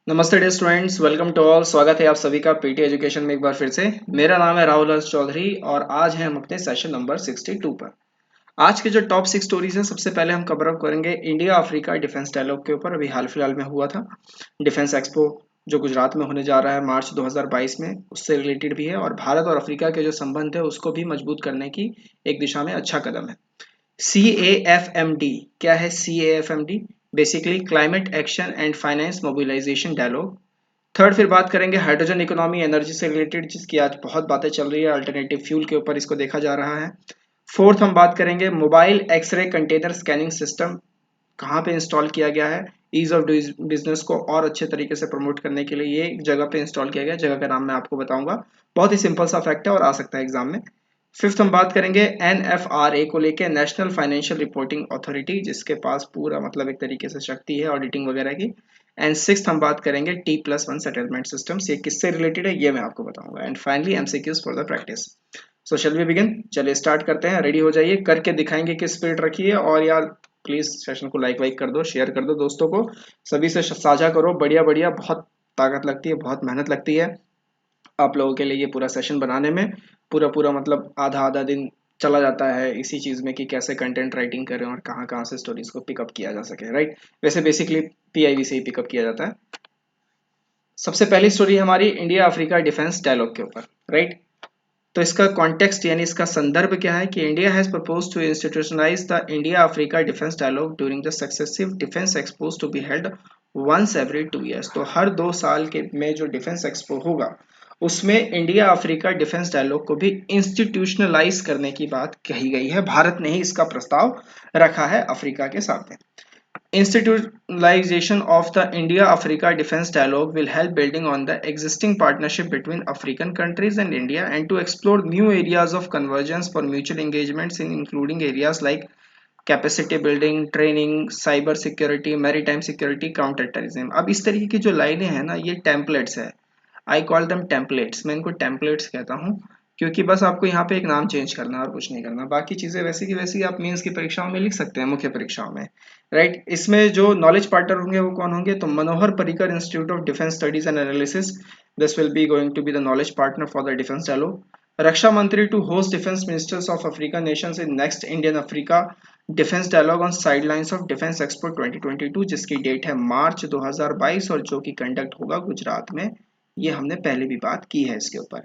नमस्ते dear students, welcome to all. स्वागत है आप सभी का पीटी एजुकेशन में एक बार फिर से। मेरा नाम है राहुल हर्ष चौधरी और आज है हम अपने सेशन नंबर 62 पर। आज के जो टॉप 6 स्टोरीज है, सबसे पहले हम कवर अप करेंगे इंडिया अफ्रीका डिफेंस डायलॉग के ऊपर। अभी हाल फिलहाल में हुआ था डिफेंस एक्सपो, जो गुजरात में होने जा रहा है मार्च 2022 में, उससे रिलेटेड भी है और भारत और अफ्रीका के जो संबंध है उसको भी मजबूत करने की एक दिशा में अच्छा कदम है। CAFMD क्या है? CAFMD basically climate action and finance mobilisation dialogue. Third फिर बात करेंगे हाइड्रोजन इकोनॉमी, एनर्जी से रिलेटेड, जिसकी आज बहुत बातें चल रही है, अल्टरनेटिव फ्यूल के ऊपर इसको देखा जा रहा है। फोर्थ हम बात करेंगे mobile x ray container scanning system, कहाँ पे इंस्टॉल किया गया है। ईज ऑफ बिजनेस को और अच्छे तरीके से प्रमोट करने के लिए ये एक जगह पे इंस्टॉल किया गया, जगह का नाम मैं आपको बताऊंगा। बहुत ही सिंपल सा फैक्ट है और आ सकता है एग्जाम में। फिफ्थ हम बात करेंगे NFRA को लेके, नेशनल फाइनेंशियल रिपोर्टिंग अथॉरिटी, जिसके पास पूरा मतलब एक तरीके से शक्ति है ऑडिटिंग वगैरह की। एंड सिक्स्थ हम बात करेंगे T+1 सेटलमेंट सिस्टम्स, ये किससे रिलेटेड है ये मैं आपको बताऊंगा। And finally MCQs for the practice. So shall we begin? चलिए स्टार्ट करते हैं। रेडी हो जाइए, करके दिखाएंगे कि स्पिरिट रखिए। और यार प्लीज सेशन को लाइक वाइक कर दो, शेयर कर दो दोस्तों को, सभी से साझा करो। बढ़िया बढ़िया, बहुत ताकत लगती है, बहुत मेहनत लगती है आप लोगों के लिए ये पूरा सेशन बनाने में। पूरा पूरा मतलब आधा आधा दिन चला जाता है इसी चीज में कि कैसे कंटेंट राइटिंग करें और कहाँ कहाँ से स्टोरीज को पिकअप किया जा सके, राइट। वैसे बेसिकली PIV से ही पिकअप किया जाता है। सबसे पहली स्टोरी हमारी इंडिया अफ्रीका डिफेंस डायलॉग के ऊपर, राइट। तो इसका कॉन्टेक्स्ट यानी इसका संदर्भ क्या है कि India has proposed to institutionalise the India Africa defence dialogue during the successive defence expos to be held once every 2 years। तो हर 2 साल के में जो डिफेंस एक्सपो होगा उसमें इंडिया अफ्रीका डिफेंस डायलॉग को भी इंस्टीट्यूशनलाइज करने की बात कही गई है। भारत ने ही इसका प्रस्ताव रखा है अफ्रीका के सामने। Institutionalization of the India-Africa Defence Dialogue will help building on the existing partnership between African countries and India and to explore new areas of convergence for mutual engagements in including areas like capacity building, training, cyber security, maritime security, counter terrorism. अब इस तरीके की जो लाइनें हैं ना, ये templates है। आई कॉल दम टेम्पलेट्स, मैं इनको टेम्पलेट्स कहता हूँ, क्योंकि बस आपको यहाँ पे एक नाम चेंज करना है और कुछ नहीं करना। बाकी चीजें वैसी की वैसी आप मेंस की परीक्षाओं में लिख सकते हैं, मुख्य परीक्षाओं में, राइट। इसमें जो नॉलेज पार्टनर होंगे वो कौन होंगे? तो Manohar Parrikar institute of defence studies and analysis, this will be going to be the knowledge partner for the defence dialogue. रक्षा मंत्री to host defence ministers of African nations in next Indian Africa defence dialogue on sidelines of defence expo 2022, जिसकी date है मार्च 2022 और जो कि conduct होगा गुजरात में। ये हमने पहले भी बात की है इसके ऊपर।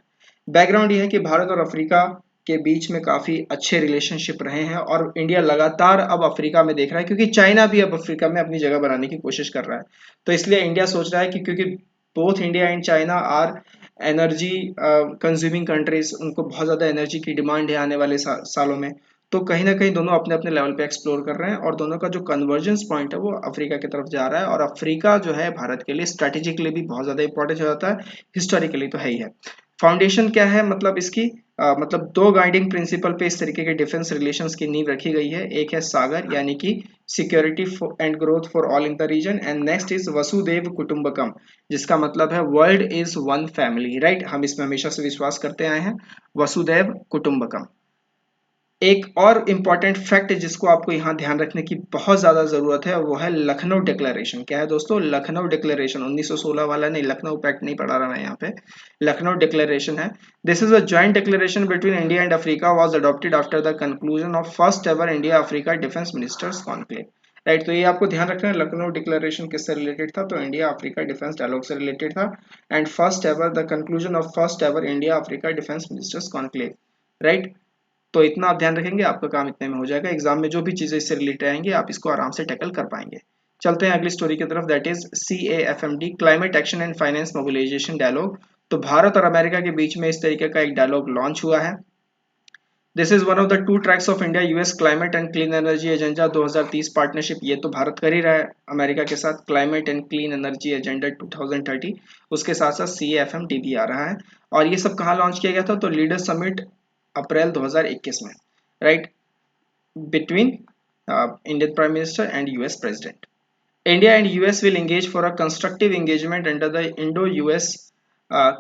बैकग्राउंड ये है कि भारत और अफ्रीका के बीच में काफी अच्छे रिलेशनशिप रहे हैं और इंडिया लगातार अब अफ्रीका में देख रहा है, क्योंकि चाइना भी अब अफ्रीका में अपनी जगह बनाने की कोशिश कर रहा है। तो इसलिए इंडिया सोच रहा है कि क्योंकि both India and China are energy consuming countries, उनको बहुत ज्यादा एनर्जी की डिमांड है आने वाले सालों में, तो कहीं ना कहीं दोनों अपने अपने लेवल पे एक्सप्लोर कर रहे हैं और दोनों का जो कन्वर्जेंस पॉइंट है वो अफ्रीका की तरफ जा रहा है। और अफ्रीका जो है भारत के लिए स्ट्रेटेजिकली भी बहुत ज्यादा इंपॉर्टेंट हो जाता है, हिस्टोरिकली तो है ही है। फाउंडेशन क्या है मतलब इसकी? मतलब दो गाइडिंग प्रिंसिपल पे इस तरीके के डिफेंस रिलेशंस की नींव रखी गई है। एक है सागर यानी कि security and growth for all in the region, and next is वसुदेव कुटुंबकम, जिसका मतलब है world is one family, right. हम इसमें हमेशा से विश्वास करते आए हैं, वसुदेव कुटुंबकम। एक और इम्पॉर्टेंट फैक्ट जिसको आपको यहाँ ध्यान रखने की बहुत ज्यादा जरूरत है वो है लखनऊ डिक्लेरेशन। क्या है दोस्तों? लखनऊ डिक्लेरेशन 1916 वाला नहीं, लखनऊ पैक्ट नहीं पढ़ा रहा मैं यहाँ पे, लखनऊ डिक्लेरेशन है। This is a joint declaration between India and Africa, was adopted after the conclusion of first ever India Africa defence ministers conclave, right. तो ये आपको ध्यान रखना है, लखनऊ डिक्लेरेशन किससे रिलेटेड था? तो इंडिया अफ्रीका डिफेंस डायलॉग से रिलेटेड था। And first ever, the conclusion of first ever India Africa defence ministers conclave, right. तो इतना आप ध्यान रखेंगे, आपका काम इतने में हो जाएगा। एग्जाम में जो भी चीजें इससे रिलेटेड आएंगे आप इसको आराम से टैकल कर पाएंगे। चलते हैं अगली स्टोरी की तरफ, that is CAFMD climate action and finance mobilisation dialogue. तो भारत और अमेरिका के बीच में इस तरीके का एक डायलॉग लॉन्च हुआ है। This is one of the two tracks of India US climate and clean energy agenda 2030 partnership. ये तो भारत कर ही रहा है अमेरिका के साथ, climate and clean energy agenda 2030, उसके साथ साथ CAFMD भी आ रहा है। और ये सब कहाँ लॉन्च किया गया था? तो लीडर समिट अप्रैल 2021 में, right, between Indian Prime Minister and US President. India and US will engage for a constructive engagement under the Indo-US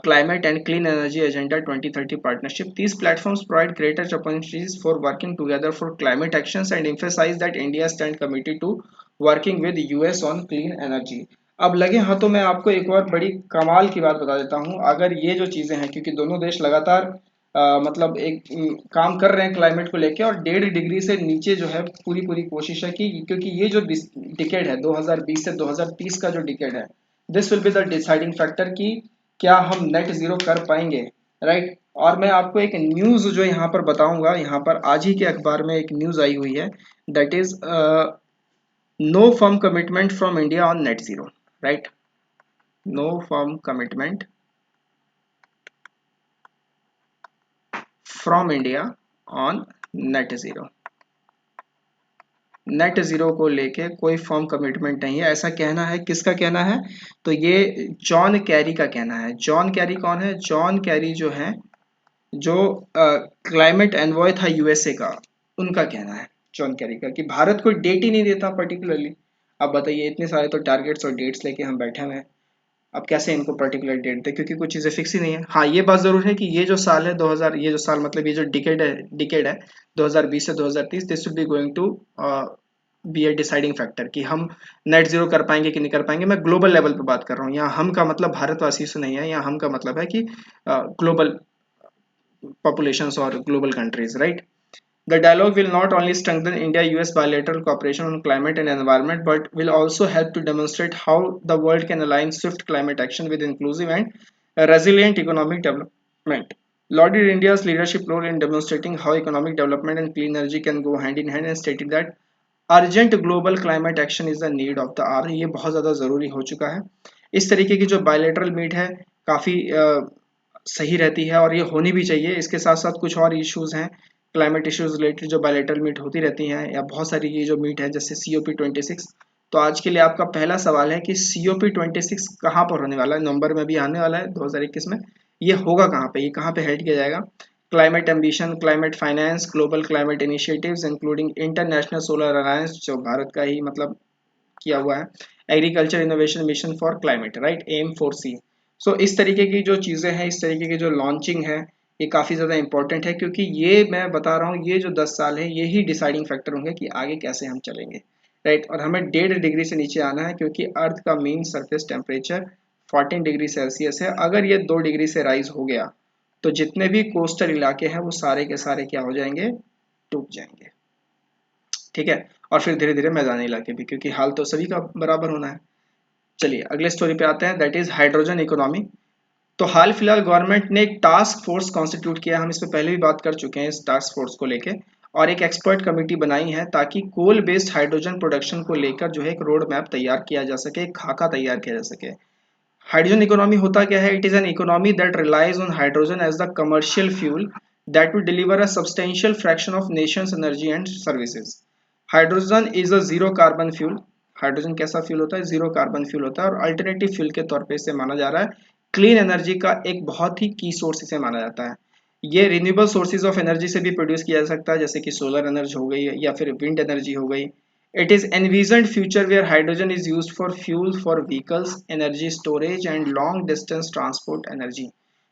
Climate and Clean Energy Agenda 2030 partnership. These platforms provide greater opportunities for working together for climate actions and emphasize that India stands committed to working with US on clean energy. अब लगे हाँ तो मैं आपको एक और बड़ी कमाल की बात बता देता हूँ। अगर ये जो चीजें हैं, क्योंकि दोनों देश लगातार मतलब एक काम कर रहे हैं क्लाइमेट को लेके, और 1.5 डिग्री से नीचे जो है पूरी पूरी कोशिश है कि, क्योंकि ये जो डिकेड है 2020 से 2030 का जो डिकेड है, this will be the deciding factor कि क्या हम नेट जीरो कर पाएंगे, राइट। और मैं आपको एक न्यूज जो यहाँ पर बताऊंगा, यहाँ पर आज ही के अखबार में एक न्यूज आई हुई है, that is no firm commitment from India on net zero, right? No firm commitment from India on net zero. Net zero को लेके कोई फर्म कमिटमेंट नहीं है, ऐसा कहना है। किसका कहना है? तो ये जॉन कैरी का कहना है। जॉन कैरी कौन है? जॉन कैरी जो है, जो क्लाइमेट एनवॉय था यूएसए का, उनका कहना है, जॉन कैरी का, कि भारत कोई डेट ही नहीं देता पर्टिकुलरली। अब बताइए, इतने सारे तो टारगेट्स और डेट्स लेके हम बैठे हुए हैं, अब कैसे इनको पर्टिकुलर डेट दे, क्योंकि कुछ चीजें फिक्स ही नहीं है। हाँ, ये बात जरूर है कि ये जो साल है 2000, ये जो साल मतलब ये जो डिकेड है 2020 से 2030, this will be going to be a deciding factor कि हम नेट जीरो कर पाएंगे कि नहीं कर पाएंगे। मैं ग्लोबल लेवल पे बात कर रहा हूँ, यहाँ हम का मतलब भारतवासी से नहीं है, यहाँ हम का मतलब है कि global populations or global countries, right? The dialogue will not only strengthen India-US bilateral cooperation on climate and environment, but will also help to demonstrate how the world can align swift climate action with inclusive and resilient economic development. Lauded India's leadership role in demonstrating how economic development and clean energy can go hand in hand, and stated that urgent global climate action is the need of the hour. ये बहुत ज़्यादा ज़रूरी हो चुका है। इस तरीके की जो बायलेटरल मीट है काफ़ी सही रहती है, और ये होनी भी चाहिए। इसके साथ साथ कुछ और इश्यूज हैं, क्लाइमेट इश्यूज रिलेटेड, जो बायलेटरल मीट होती रहती हैं, या बहुत सारी ये जो मीट है जैसे COP26। तो आज के लिए आपका पहला सवाल है कि COP26 कहाँ पर होने वाला है? नवंबर में भी आने वाला है 2021 में। ये होगा कहाँ पे? ये कहाँ पे हेल्ड किया जाएगा? Climate ambition, climate finance, global climate initiatives including international solar alliance, जो भारत का ही मतलब किया हुआ है, agriculture innovation mission for climate, right, AIM4C। सो इस तरीके की जो चीज़ें हैं, इस तरीके की जो लॉन्चिंग है, ये काफ़ी ज़्यादा इंपॉर्टेंट है, क्योंकि ये मैं बता रहा हूँ, ये जो 10 साल है ये ही डिसाइडिंग फैक्टर होंगे कि आगे कैसे हम चलेंगे, राइट। और हमें 1.5 डिग्री से नीचे आना है, क्योंकि अर्थ का mean surface temperature 14 degree Celsius है। अगर ये 2 डिग्री से राइज हो गया, तो जितने भी कोस्टल इलाके हैं वो सारे के सारे क्या हो जाएंगे? डूब जाएंगे, ठीक है। और फिर धीरे धीरे मैदानी इलाके भी, क्योंकि हाल तो सभी का बराबर होना है। चलिए अगले स्टोरी पे आते हैं, दैट इज हाइड्रोजन इकोनॉमी। तो हाल फिलहाल गवर्नमेंट ने एक टास्क फोर्स कॉन्स्टिट्यूट किया, हम इस पे पहले भी बात कर चुके हैं इस टास्क फोर्स को लेके, और एक एक्सपर्ट कमेटी बनाई है ताकि कोल बेस्ड हाइड्रोजन प्रोडक्शन को लेकर जो है एक रोड मैप तैयार किया जा सके, एक खाका तैयार किया जा सके। हाइड्रोजन इकोनॉमी होता क्या है? It is an economy that relies on hydrogen as the commercial fuel that would deliver a substantial fraction of nation's energy and services. Hydrogen is a zero carbon fuel. Hydrogen कैसा fuel होता है? Zero carbon fuel होता है, और alternative fuel के तौर पे इसे माना जा रहा है। क्लीन एनर्जी का एक बहुत ही की सोर्स इसे माना जाता है। ये रिन्यूएबल सोर्सेज ऑफ एनर्जी से भी प्रोड्यूस किया जा सकता है, जैसे कि सोलर एनर्जी हो गई या फिर विंड एनर्जी हो गई। It is envisioned future where hydrogen is used for fuel for vehicles, energy storage and long distance transport energy.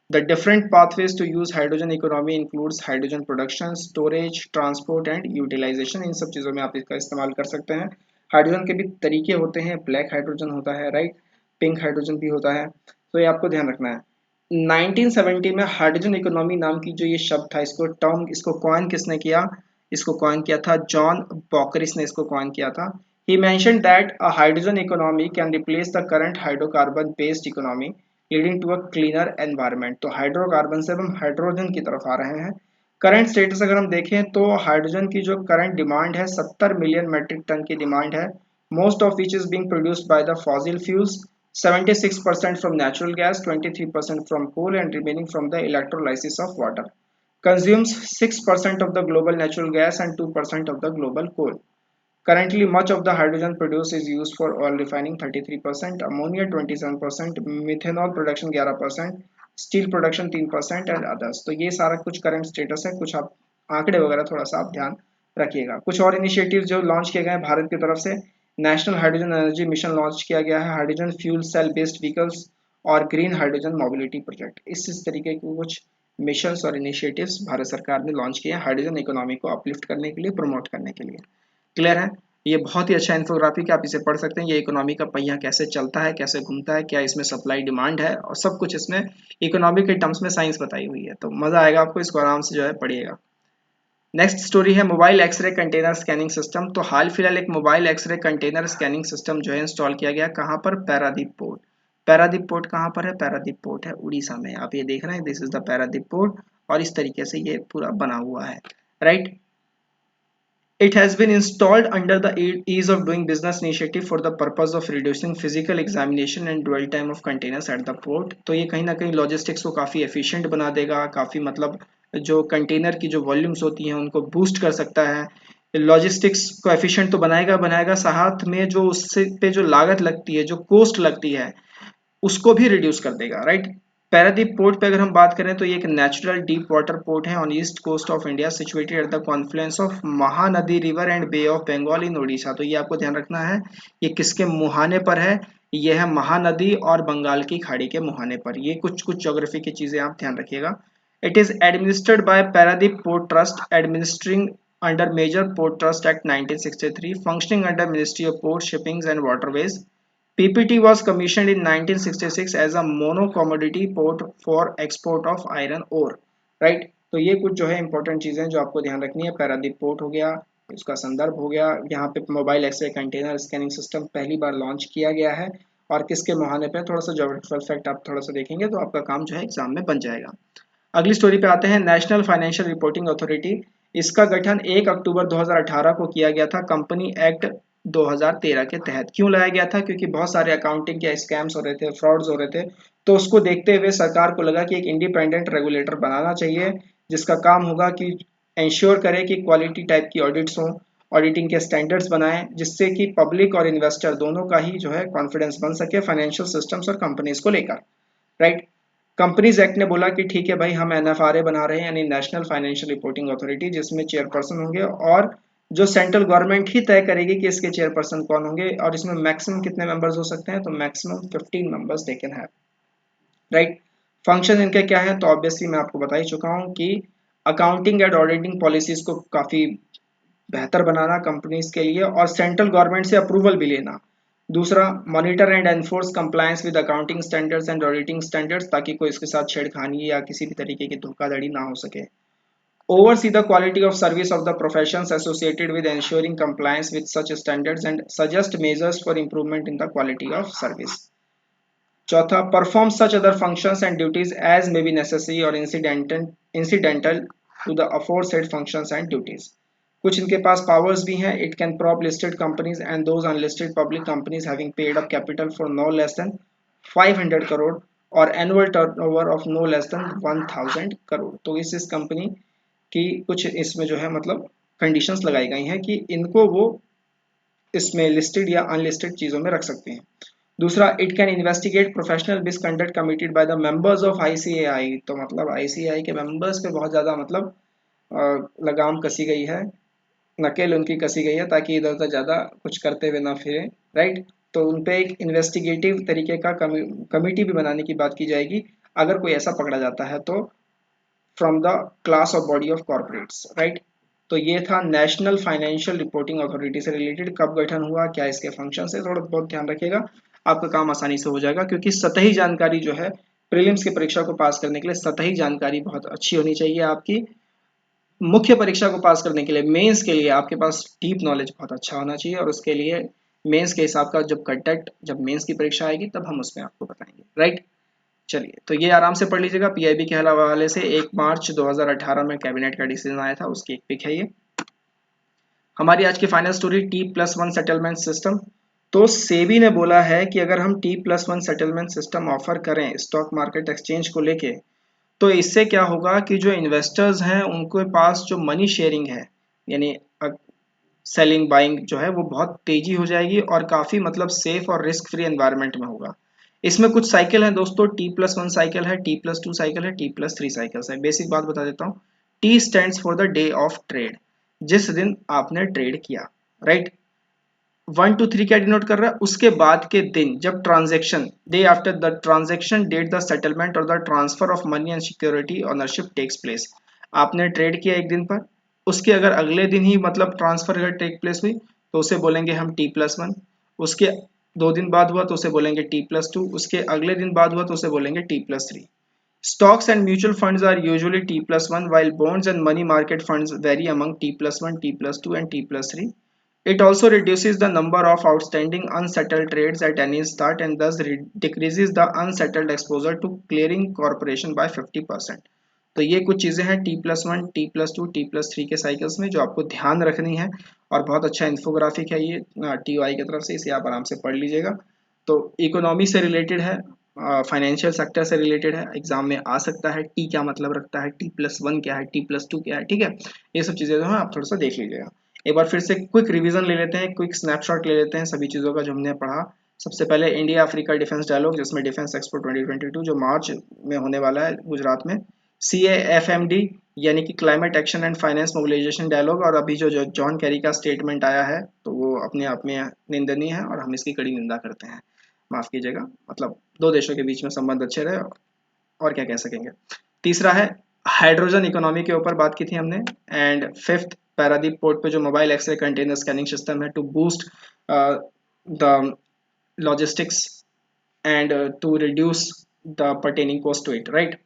The different pathways to use hydrogen economy includes hydrogen production, storage, transport and utilization। इन सब चीज़ों में आप इसका इस्तेमाल कर सकते हैं। Hydrogen के भी तरीके होते हैं, ब्लैक हाइड्रोजन होता है, राइट, पिंक हाइड्रोजन भी होता है, तो ये आपको ध्यान रखना है। 1970 में हाइड्रोजन इकोनॉमी नाम की जो ये शब्द था, इसको टर्म, इसको कॉइन किसने किया? इसको कॉइन किया था जॉन बॉकरिस ने, इसको कॉइन किया था। He mentioned that a hydrogen economy can replace the current hydrocarbon based economy, leading to a cleaner environment. तो हाइड्रोकार्बन से अब हम हाइड्रोजन की तरफ आ रहे हैं। करंट स्टेटस अगर हम देखें तो हाइड्रोजन की जो करंट डिमांड है 70 मिलियन मेट्रिक टन की डिमांड है, most of which is being produced by the fossil fuels, 76% from natural gas, 23% from coal and remaining from the electrolysis of water, consumes 6% of the global natural gas and 2% of the global coal. Currently, much of the hydrogen produced is used for oil refining 33%, ammonia 27%, methanol production 11%, steel production 3% and others. तो ये सारा कुछ current status है, कुछ आप आंकड़े वगैरह थोड़ा सा आप ध्यान रखिएगा। कुछ और इनिशिएटिव जो लॉन्च किए गए हैं भारत की तरफ से, national hydrogen energy mission launch किया गया है, hydrogen fuel cell based vehicles और ग्रीन हाइड्रोजन मोबिलिटी प्रोजेक्ट। इस तरीके के कुछ मिशंस और इनिशिएटिव्स भारत सरकार ने लॉन्च किए हैं हाइड्रोजन इकोनॉमी को अपलिफ्ट करने के लिए, प्रमोट करने के लिए। क्लियर है? ये बहुत ही अच्छा इन्फोग्राफिक है, आप इसे पढ़ सकते हैं। ये इकोनॉमी का पहिया कैसे चलता है, कैसे घूमता है, क्या इसमें सप्लाई डिमांड है, और सब कुछ इसमें इकोनॉमी के टर्म्स में साइंस बताई हुई है। तो मजा आएगा आपको, इसको आराम से जो है पढ़िएगा। नेक्स्ट स्टोरी है mobile x ray container scanning system. तो हाल फिलहाल एक mobile x ray container scanning system जो है इंस्टॉल किया गया, कहाँ पर? पैरादीप पोर्ट। पैरादीप पोर्ट कहाँ पर है? पैरादीप पोर्ट है उड़ीसा में। आप ये देख रहे हैं, this is the Paradip port, और इस तरीके से ये पूरा बना हुआ है, right. It has been installed under the Ease of Doing Business initiative for the purpose of reducing physical examination and dwell time of containers at the port। तो ये कहीं ना कहीं लॉजिस्टिक्स को काफ़ी एफिशिएंट बना देगा, काफ़ी मतलब जो कंटेनर की जो वॉल्यूम्स होती हैं उनको बूस्ट कर सकता है। लॉजिस्टिक्स को एफिशिएंट तो बनाएगा बनाएगा, साथ में जो उससे पे जो लागत लगती है, जो कॉस्ट लगती है, उसको भी रिड्यूस कर देगा, राइट। पैरादीप पोर्ट पे अगर हम बात करें तो ये एक नेचुरल डीप वाटर पोर्ट है on east coast of India, situated at the confluence of Mahanadi river and bay of Bengal in Odisha. तो ये आपको ध्यान रखना है, ये किसके मुहाने पर है? ये है महानदी और बंगाल की खाड़ी के मुहाने पर। ये कुछ कुछ ज्योग्राफी की चीजें आप ध्यान रखिएगा। It is administered by Paradip port trust, administering under major port trust act 1963, functioning under ministry of port shipping and waterways. PPT was commissioned in 1966 as a mono-commodity port for export of iron ore, right। तो ये कुछ जो है important चीजें जो आपको ध्यान रखनी है। पैरादीप पोर्ट हो गया, इसका संदर्भ हो गया, यहाँ पे mobile x ray container scanning system पहली बार लॉन्च किया गया है, और किसके मुहाने पे, थोड़ा सा ज्योग्राफिकल फैक्ट आप थोड़ा सा देखेंगे तो आपका काम जो है एग्जाम में बन जाएगा। अगली स्टोरी पे आते हैं, नेशनल फाइनेंशियल रिपोर्टिंग अथॉरिटी। इसका गठन 1 अक्टूबर 2018 को किया गया था कंपनी एक्ट 2013 के तहत। क्यों लाया गया था? क्योंकि बहुत सारे अकाउंटिंग के स्कैम्स हो रहे थे, फ्रॉड्स हो रहे थे, तो उसको देखते हुए सरकार को लगा कि एक इंडिपेंडेंट रेगुलेटर बनाना चाहिए, जिसका काम होगा कि इंश्योर करे कि क्वालिटी टाइप की ऑडिट्स हों, ऑडिटिंग के स्टैंडर्ड्स बनाएं, जिससे कि पब्लिक और इन्वेस्टर दोनों का ही जो है कॉन्फिडेंस बन सके फाइनेंशियल सिस्टम्स और कंपनीज को लेकर, राइट। कंपनीज एक्ट ने बोला कि ठीक है भाई, हम एनएफआरए बना रहे हैं, यानी नेशनल फाइनेंशियल रिपोर्टिंग अथॉरिटी, जिसमें चेयरपर्सन होंगे, और जो सेंट्रल गवर्नमेंट ही तय करेगी कि इसके चेयरपर्सन कौन होंगे, और इसमें मैक्सिमम कितने मेंबर्स हो सकते हैं? तो maximum 15 members they can have, right. Function इनके क्या है? तो ऑब्वियसली मैं आपको बता ही चुका हूँ कि अकाउंटिंग एंड ऑडिटिंग पॉलिसीज को काफी बेहतर बनाना कंपनीज के लिए, और सेंट्रल गवर्नमेंट से अप्रूवल भी लेना। दूसरा, monitor and enforce compliance with accounting standards and auditing standards, ताकि कोई इसके साथ छेड़खानी या किसी भी तरीके की धोखाधड़ी ना हो सके। Oversee the quality of service of the professions associated with ensuring compliance with such standards and suggest measures for improvement in the quality of service. चौथा, perform such other functions and duties as may be necessary or incidental to the aforesaid functions and duties. कुछ इनके पास powers भी हैं। It can prop listed companies and those unlisted public companies having paid up capital for no less than 500 crore और annual turnover of no less than 1000 crore. तो इस company की कुछ इसमें जो है मतलब कंडीशंस लगाई गई हैं कि इनको वो इसमें लिस्टेड या अनलिस्टेड चीजों में रख सकते हैं। दूसरा, it can investigate professional misconduct committed by the members of ICAI. तो मतलब आईसीएआई के मेंबर्स पे बहुत ज्यादा मतलब लगाम कसी गई है, नकेल उनकी कसी गई है, ताकि इधर उधर ज्यादा कुछ करते हुए ना फिरे, राइट। तो उनपे एक इन्वेस्टिगेटिव तरीके का कमिटी भी बनाने की बात की जाएगी अगर कोई ऐसा पकड़ा जाता है तो, from the class of body of corporates, right. तो ये था नेशनल फाइनेंशियल रिपोर्टिंग अथॉरिटी से रिलेटेड, कब गठन हुआ, क्या इसके फंक्शन है, थोड़ा बहुत ध्यान रखिएगा, आपका काम आसानी से हो जाएगा। क्योंकि सतही जानकारी जो है प्रीलिम्स की परीक्षा को पास करने के लिए, सतही जानकारी बहुत अच्छी होनी चाहिए आपकी। मुख्य परीक्षा को पास करने के लिए, मेंस के लिए आपके पास डीप नॉलेज बहुत अच्छा होना चाहिए, और उसके लिए मेंस के हिसाब का जब कंटेक्ट, जब मेंस की परीक्षा आएगी तब हम उसमें आपको बताएंगे, राइट। चलिए, तो ये आराम से पढ़ लीजिएगा। पीआईबी के हवाले से 1 मार्च 2018 में कैबिनेट का डिसीजन आया था, उसकी एक पिक है ये। हमारी आज की final story, T+1 settlement system. तो सेबी ने बोला है कि अगर हम T+1 सेटलमेंट सिस्टम ऑफर करें स्टॉक मार्केट एक्सचेंज को लेके, तो इससे क्या होगा कि जो इन्वेस्टर्स हैं उनके पास जो मनी शेयरिंग है, यानी सेलिंग बाइंग जो है वो बहुत तेजी हो जाएगी, और काफी मतलब सेफ और रिस्क फ्री एनवायरनमेंट में होगा। इसमें कुछ साइकिल है दोस्तों, T+1 साइकिल है, T+2 साइकिल है, T+3 साइकिल्स है। बेसिक बात बता देता हूँ। T stands for the day of trade, जिस दिन आपने ट्रेड किया, राइट। 1 2 3 क्या डिनोट कर रहा है? उसके बाद के दिन, जब transaction, day after the transaction date the settlement और the transfer of money and security ownership takes place. आपने ट्रेड किया एक दिन पर, उसके अगर अगले दिन ही मतलब ट्रांसफर अगर टेक प्लेस हुई, तो उसे बोलेंगे हम T+1। उसके 2 दिन बाद हुआ तो उसे बोलेंगे T+2। उसके अगले दिन बाद हुआ तो उसे बोलेंगे T+3। Stocks and mutual funds are usually T+1, while bonds and money market funds vary among T+1, T+2, and T+3. It also reduces the number of outstanding unsettled trades at any start and thus decreases the unsettled exposure to clearing corporation by 50%. तो ये कुछ चीज़ें हैं T+1, T+2, T+3 के cycles में जो आपको ध्यान रखनी है। और बहुत अच्छा इन्फोग्राफिक है ये TOI की तरफ से, इसे आप आराम से पढ़ लीजिएगा। तो इकोनॉमी से रिलेटेड है, फाइनेंशियल सेक्टर से रिलेटेड है, एग्जाम में आ सकता है। टी क्या मतलब रखता है, T+1 क्या है, T+2 क्या है, ठीक है। ये सब चीज़ें जो है आप थोड़ा सा देख लीजिएगा। एक बार फिर से क्विक रिवीजन ले लेते हैं, क्विक स्नैपशॉट ले लेते हैं सभी चीज़ों का जो हमने पढ़ा। सबसे पहले इंडिया अफ्रीका डिफेंस डायलॉग, जिसमें डिफेंस एक्सपो 2022 जो मार्च में होने वाला है गुजरात में। CAFMD यानी कि climate action and finance mobilisation dialogue, और अभी जो जॉन कैरी का स्टेटमेंट आया है तो वो अपने आप में निंदनीय है और हम इसकी कड़ी निंदा करते हैं। माफ कीजिएगा, मतलब दो देशों के बीच में संबंध अच्छे रहे और क्या कह सकेंगे। तीसरा है हाइड्रोजन इकोनॉमी के ऊपर बात की थी हमने। एंड फिफ्थ, पारादीप पोर्ट पे जो mobile x ray container scanning system है to boost the logistics and to reduce the pertaining cost to it, right.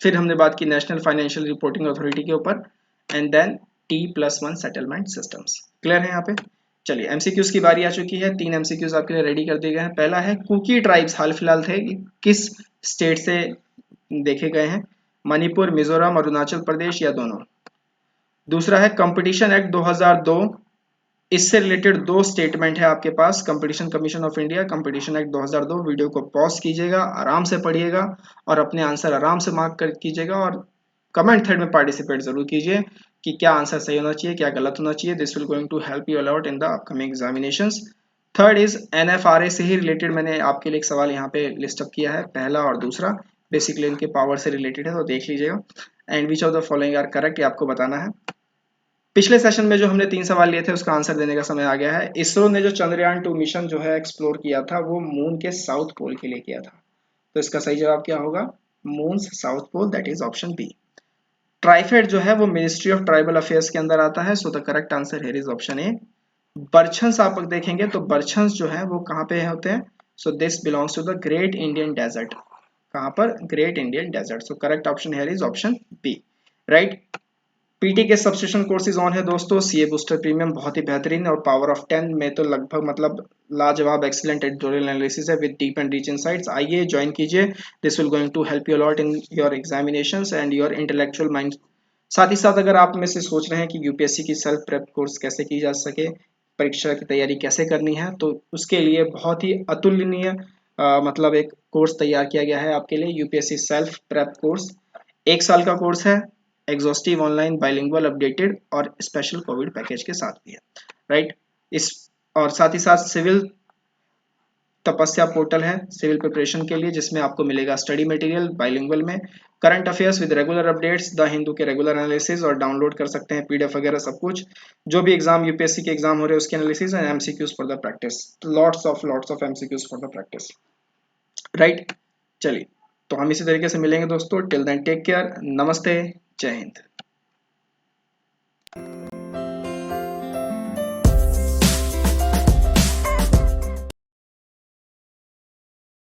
फिर हमने बात की नेशनल फाइनेंशियल रिपोर्टिंग अथॉरिटी के ऊपर। And then T+1 settlement systems. Clear है यहाँ पे। चलिए एमसीक्यूज की बारी आ चुकी है। 3 एमसीक्यूज आपके लिए रेडी कर दिए गए हैं। पहला है कुकी ट्राइब्स हाल फिलहाल थे किस स्टेट से देखे गए हैं, मणिपुर, मिजोरम, अरुणाचल प्रदेश या दोनों। दूसरा है कंपटीशन एक्ट 2002, इससे रिलेटेड दो स्टेटमेंट है आपके पास। Competition commission of India, competition act 2002। Video को पॉज कीजिएगा, आराम से पढ़िएगा और अपने आंसर आराम से मार्क कर कीजिएगा और कमेंट थ्रेड में पार्टिसिपेट जरूर कीजिए कि क्या आंसर सही होना चाहिए, क्या गलत होना चाहिए। This will going to help you a lot in the upcoming examinations. Third is NFRA से ही रिलेटेड मैंने आपके लिए एक सवाल यहाँ पे लिस्ट अप किया है, पहला और दूसरा। बेसिकली इनके पावर से रिलेटेड है तो देख लीजिएगा। And which of the following are correct, ये आपको बताना है। पिछले सेशन में जो हमने 3 सवाल लिए थे उसका आंसर देने का समय आ गया है। इसरो ने जो चंद्रयान 2 मिशन जो है एक्सप्लोर किया था वो मून के साउथ पोल के लिए किया था, तो इसका सही जवाब क्या होगा, moon south pole, that is option B. TRIFED जो है वो मिनिस्ट्री ऑफ ट्राइबल अफेयर्स के अंदर आता है, so the correct answer here is option A. बर्छन्स आप देखेंगे तो बर्छन्स जो है वो कहाँ पे होते हैं, so this belongs to the great Indian desert. कहाँ पर, great Indian desert. So correct option here is option B, right. PT के सब्सक्रिप्शन कोर्सेज ऑन है दोस्तों। सीए बूस्टर प्रीमियम बहुत ही बेहतरीन और पावर ऑफ 10 में तो लगभग मतलब लाजवाब एक्सीलेंट एडिटोरियल एनालिसिस है with deep and rich insights. आइए ज्वाइन कीजिए, this will going to help you a lot in your examinations and your intellectual mind. साथ ही साथ अगर आप में से सोच रहे हैं कि यूपीएससी की सेल्फ प्रेप कोर्स कैसे की जा सके, परीक्षा की तैयारी कैसे करनी है, तो उसके लिए बहुत ही अतुलनीय मतलब एक कोर्स तैयार किया गया है आपके लिए, यूपीएससी सेल्फ प्रेप कोर्स। 1 साल का कोर्स है, एग्जॉस्टिव, ऑनलाइन, बाइलिंगुअल, अपडेटेड और स्पेशल कोविड पैकेज के साथ भी है, राइट। इस और साथ ही साथ सिविल तपस्या पोर्टल है सिविल प्रिपरेशन के लिए, जिसमें आपको मिलेगा स्टडी मटेरियल बाइलिंगुअल में, current affairs with regular updates, the Hindu के रेगुलर एनालिसिस, और डाउनलोड कर सकते हैं पीडीएफ वगैरह सब कुछ। जो भी एग्जाम यूपीएससी के एग्जाम हो रहे हैं उसके analysis and MCQs for the practice, lots of MCQs for the practice, right. चलिए तो हम इसी तरीके से मिलेंगे दोस्तों। टिल देन टेक केयर, नमस्ते, जय हिंद।